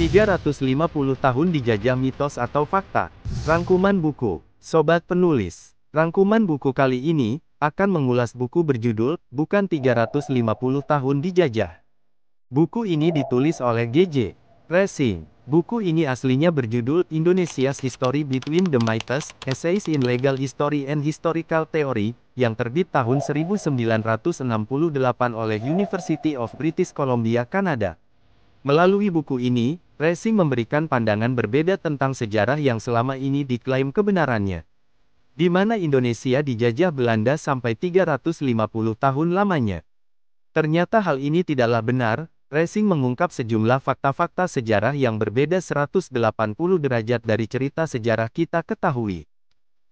350 tahun dijajah mitos atau fakta. Rangkuman buku. Sobat penulis. Rangkuman buku kali ini akan mengulas buku berjudul Bukan 350 tahun dijajah. Buku ini ditulis oleh G.J. Racing. Buku ini aslinya berjudul Indonesia's History Between the Myths, Essays in Legal History and Historical Theory, yang terbit tahun 1968 oleh University of British Columbia, Kanada. Melalui buku ini, Racing memberikan pandangan berbeda tentang sejarah yang selama ini diklaim kebenarannya. Di mana Indonesia dijajah Belanda sampai 350 tahun lamanya. Ternyata hal ini tidaklah benar. Racing mengungkap sejumlah fakta-fakta sejarah yang berbeda 180 derajat dari cerita sejarah kita ketahui.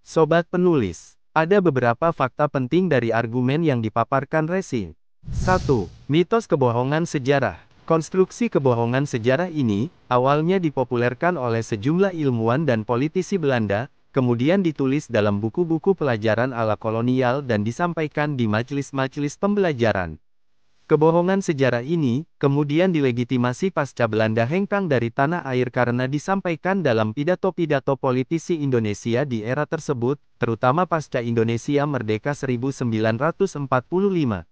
Sobat penulis, ada beberapa fakta penting dari argumen yang dipaparkan Racing. 1. Mitos kebohongan sejarah. Konstruksi kebohongan sejarah ini, awalnya dipopulerkan oleh sejumlah ilmuwan dan politisi Belanda, kemudian ditulis dalam buku-buku pelajaran ala kolonial dan disampaikan di majelis-majelis pembelajaran. Kebohongan sejarah ini, kemudian dilegitimasi pasca Belanda hengkang dari tanah air karena disampaikan dalam pidato-pidato politisi Indonesia di era tersebut, terutama pasca Indonesia merdeka 1945.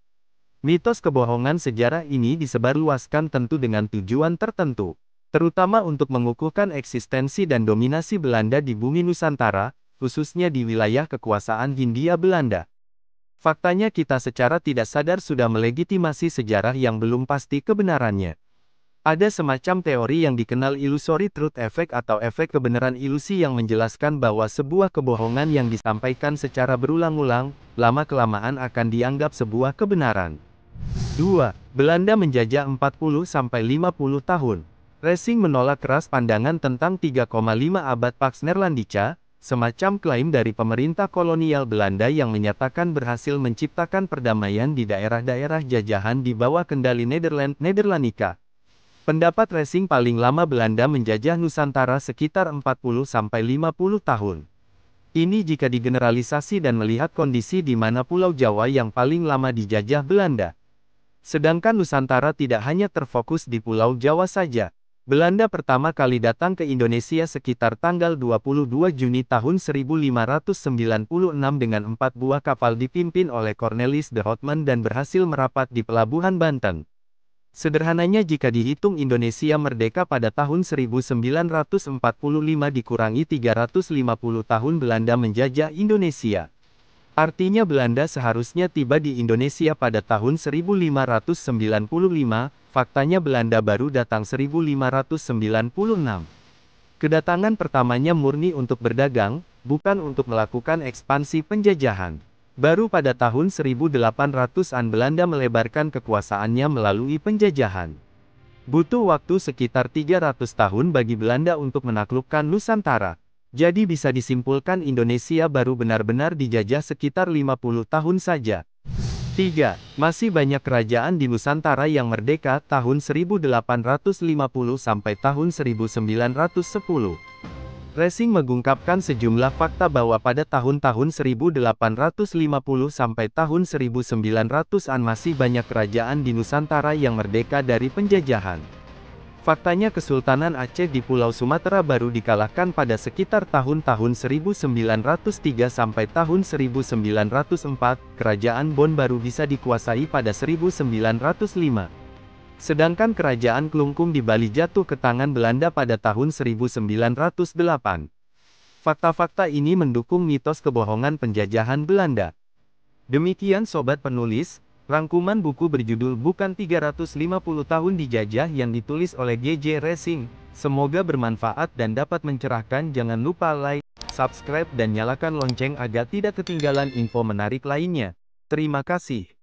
Mitos kebohongan sejarah ini disebarluaskan tentu dengan tujuan tertentu, terutama untuk mengukuhkan eksistensi dan dominasi Belanda di bumi Nusantara, khususnya di wilayah kekuasaan Hindia Belanda. Faktanya kita secara tidak sadar sudah melegitimasi sejarah yang belum pasti kebenarannya. Ada semacam teori yang dikenal illusory truth effect atau efek kebenaran ilusi yang menjelaskan bahwa sebuah kebohongan yang disampaikan secara berulang-ulang, lama-kelamaan akan dianggap sebuah kebenaran. 2. Belanda menjajah 40-50 tahun. Racing menolak keras pandangan tentang 3,5 abad Pax Neerlandica, semacam klaim dari pemerintah kolonial Belanda yang menyatakan berhasil menciptakan perdamaian di daerah-daerah jajahan di bawah kendali Nederlandika. Pendapat Racing paling lama Belanda menjajah Nusantara sekitar 40-50 tahun. Ini jika digeneralisasi dan melihat kondisi di mana Pulau Jawa yang paling lama dijajah Belanda. Sedangkan Nusantara tidak hanya terfokus di Pulau Jawa saja. Belanda pertama kali datang ke Indonesia sekitar tanggal 22 Juni tahun 1596 dengan 4 buah kapal dipimpin oleh Cornelis de Houtman dan berhasil merapat di pelabuhan Banten. Sederhananya jika dihitung Indonesia merdeka pada tahun 1945 dikurangi 350 tahun Belanda menjajah Indonesia. Artinya Belanda seharusnya tiba di Indonesia pada tahun 1595, faktanya Belanda baru datang 1596. Kedatangan pertamanya murni untuk berdagang, bukan untuk melakukan ekspansi penjajahan. Baru pada tahun 1800-an Belanda melebarkan kekuasaannya melalui penjajahan. Butuh waktu sekitar 300 tahun bagi Belanda untuk menaklukkan Nusantara. Jadi bisa disimpulkan Indonesia baru benar-benar dijajah sekitar 50 tahun saja. 3. Masih banyak kerajaan di Nusantara yang merdeka tahun 1850 sampai tahun 1910. Racing mengungkapkan sejumlah fakta bahwa pada tahun-tahun 1850 sampai tahun 1900-an masih banyak kerajaan di Nusantara yang merdeka dari penjajahan. Faktanya Kesultanan Aceh di Pulau Sumatera baru dikalahkan pada sekitar tahun-tahun 1903 sampai tahun 1904, Kerajaan Bon baru bisa dikuasai pada 1905. Sedangkan Kerajaan Klungkung di Bali jatuh ke tangan Belanda pada tahun 1908. Fakta-fakta ini mendukung mitos kebohongan penjajahan Belanda. Demikian Sobat Penulis, rangkuman buku berjudul Bukan 350 tahun dijajah yang ditulis oleh G.J. Racing. Semoga bermanfaat dan dapat mencerahkan. Jangan lupa like, subscribe dan nyalakan lonceng agar tidak ketinggalan info menarik lainnya. Terima kasih.